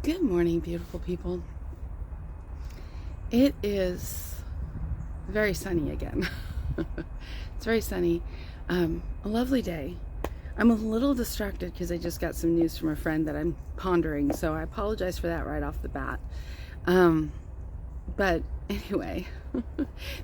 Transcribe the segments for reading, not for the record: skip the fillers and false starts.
Good morning, beautiful people. It is very sunny again. It's very sunny. A lovely day. I'm a little distracted because I just got some news from a friend that I'm pondering, so I apologize for that right off the bat. But anyway,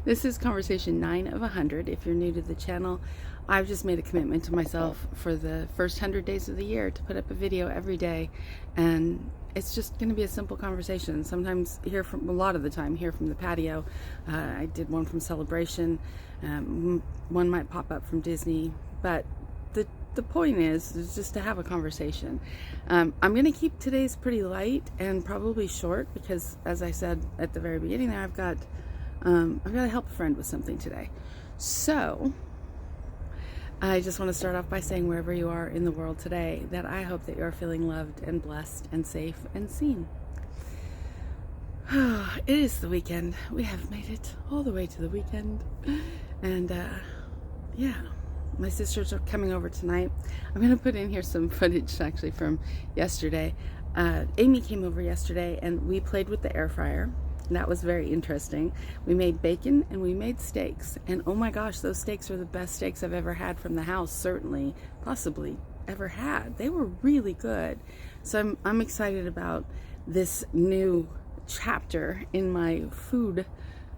this is conversation 9 of 100. If you're new to the channel, I've just made a commitment to myself for the first 100 days of the year to put up a video every day, and it's just going to be a simple conversation. Sometimes a lot of the time, here from the patio. I did one from Celebration. One might pop up from Disney, but the point is just to have a conversation. I'm going to keep today's pretty light and probably short because, as I said at the very beginning there, I've got to help a friend with something today. So I just want to start off by saying, wherever you are in the world today, that I hope that you're feeling loved and blessed and safe and seen. It is the weekend. We have made it all the way to the weekend. And yeah, my sisters are coming over tonight. I'm going to put in here some footage actually from yesterday. Amy came over yesterday and we played with the air fryer. That was very interesting. We made bacon and we made steaks, and oh my gosh, those steaks are the best steaks I've ever had from the house, certainly, possibly ever had. They were really good. So I'm excited about this new chapter in my food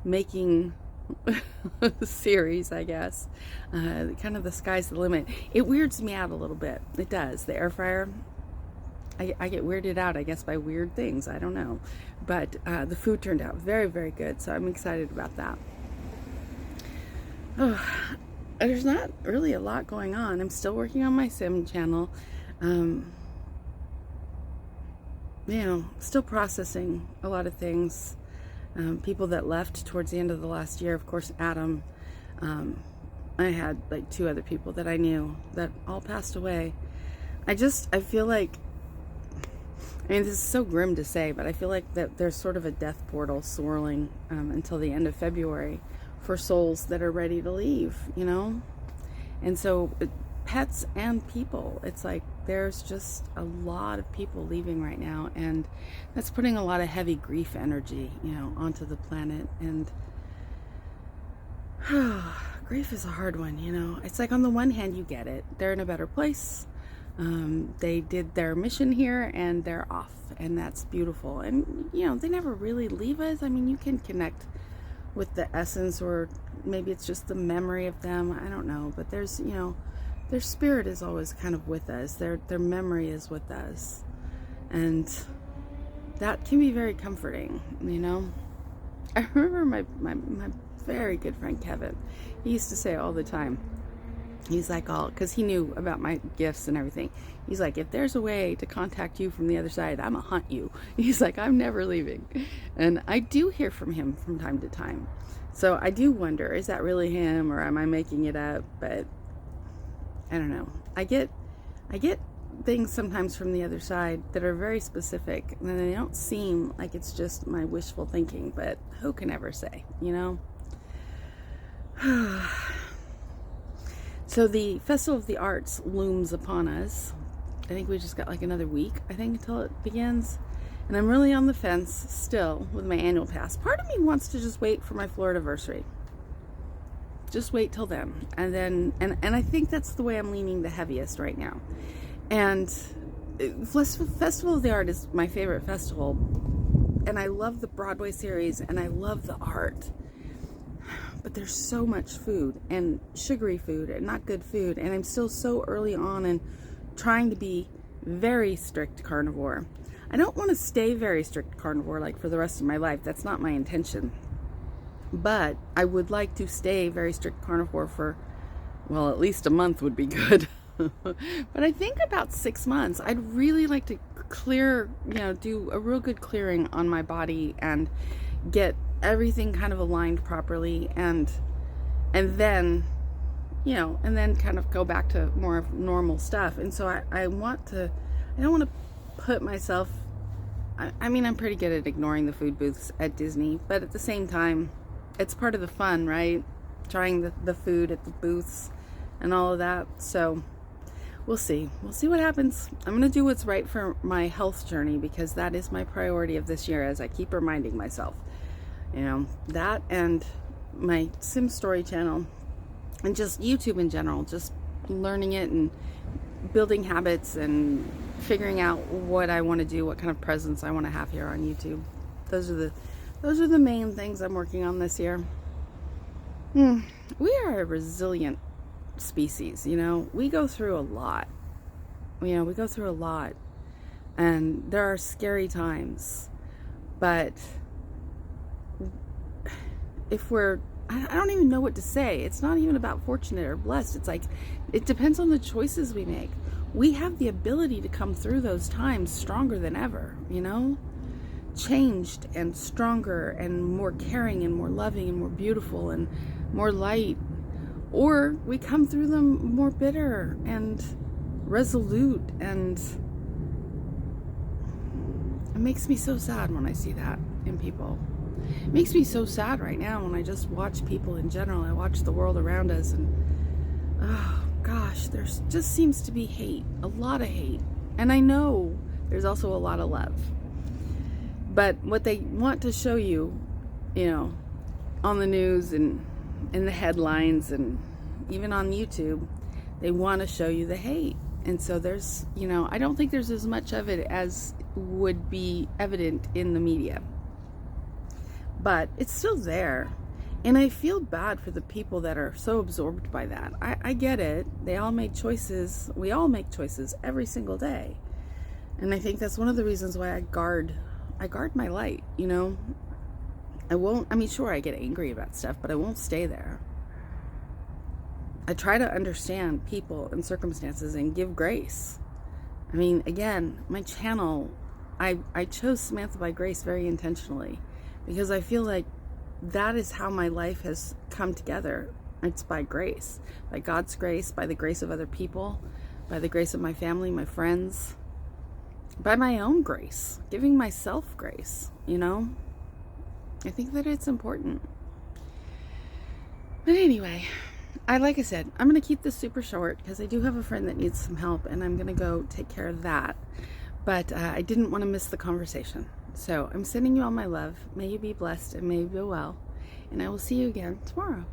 making series, I guess. Kind of the sky's the limit. It weirds me out a little bit. It does. The air fryer, I get weirded out, I guess, by weird things. I don't know. But the food turned out very, very good, so I'm excited about that. Oh, there's not really a lot going on. I'm still working on my sim channel. Still processing a lot of things. People that left towards the end of the last year, of course, Adam. I had like 2 other people that I knew that all passed away. I feel like, this is so grim to say, but I feel like that there's sort of a death portal swirling until the end of February for souls that are ready to leave, And so pets and people, it's like there's just a lot of people leaving right now, and that's putting a lot of heavy grief energy, onto the planet. And grief is a hard one, It's like on the one hand, you get it. They're in a better place. They did their mission here and they're off, and that's beautiful. And they never really leave us. You can connect with the essence, or maybe it's just the memory of them. I don't know, but there's their spirit is always kind of with us. Their memory is with us, and that can be very comforting. I remember my very good friend Kevin. He used to say all the time, he's like, because he knew about my gifts and everything. He's like, if there's a way to contact you from the other side, I'm gonna hunt you. He's like, I'm never leaving. And I do hear from him from time to time. So I do wonder, is that really him, or am I making it up? But I don't know. I get things sometimes from the other side that are very specific, and they don't seem like it's just my wishful thinking, but who can ever say, So the Festival of the Arts looms upon us. I think we just got like another week, until it begins. And I'm really on the fence still with my annual pass. Part of me wants to just wait for my Floridaversary. Just wait till then. And I think that's the way I'm leaning the heaviest right now. And Festival of the Art is my favorite festival. And I love the Broadway series, and I love the art. But there's so much food, and sugary food, and not good food, and I'm still so early on and trying to be very strict carnivore. I don't want to stay very strict carnivore like for the rest of my life. That's not my intention. But I would like to stay very strict carnivore for, well, at least a month would be good. But I think about 6 months. I'd really like to clear, do a real good clearing on my body and get everything kind of aligned properly, and then kind of go back to more of normal stuff. And so I don't want to put myself, I'm pretty good at ignoring the food booths at Disney, but at the same time, it's part of the fun, right? Trying the food at the booths and all of that. So we'll see. We'll see what happens. I'm going to do what's right for my health journey, because that is my priority of this year, as I keep reminding myself. That and my Sim Story channel and just YouTube in general, just learning it and building habits and figuring out what I want to do, what kind of presence I want to have here on YouTube. Those are the main things I'm working on this year. We are a resilient species, we go through a lot. We go through a lot, and there are scary times, but if I don't even know what to say. It's not even about fortunate or blessed. It's like, it depends on the choices we make. We have the ability to come through those times stronger than ever, changed and stronger and more caring and more loving and more beautiful and more light. Or we come through them more bitter and resolute, and it makes me so sad when I see that in people. It makes me so sad right now when I just watch people in general. I watch the world around us, and oh gosh, there just seems to be hate, a lot of hate. And I know there's also a lot of love. But what they want to show you, on the news and in the headlines and even on YouTube, they want to show you the hate. And so there's, I don't think there's as much of it as would be evident in the media. But it's still there. And I feel bad for the people that are so absorbed by that. I get it. They all make choices. We all make choices every single day. And I think that's one of the reasons why I guard my light, I won't, sure, I get angry about stuff, but I won't stay there. I try to understand people and circumstances and give grace. Again, my channel, I chose Samantha by Grace very intentionally, because I feel like that is how my life has come together. It's by grace, by God's grace, by the grace of other people, by the grace of my family, my friends, by my own grace, giving myself grace, I think that it's important. But anyway, like I said, I'm going to keep this super short because I do have a friend that needs some help, and I'm going to go take care of that. But I didn't want to miss the conversation. So I'm sending you all my love. May you be blessed and may you be well. And I will see you again tomorrow.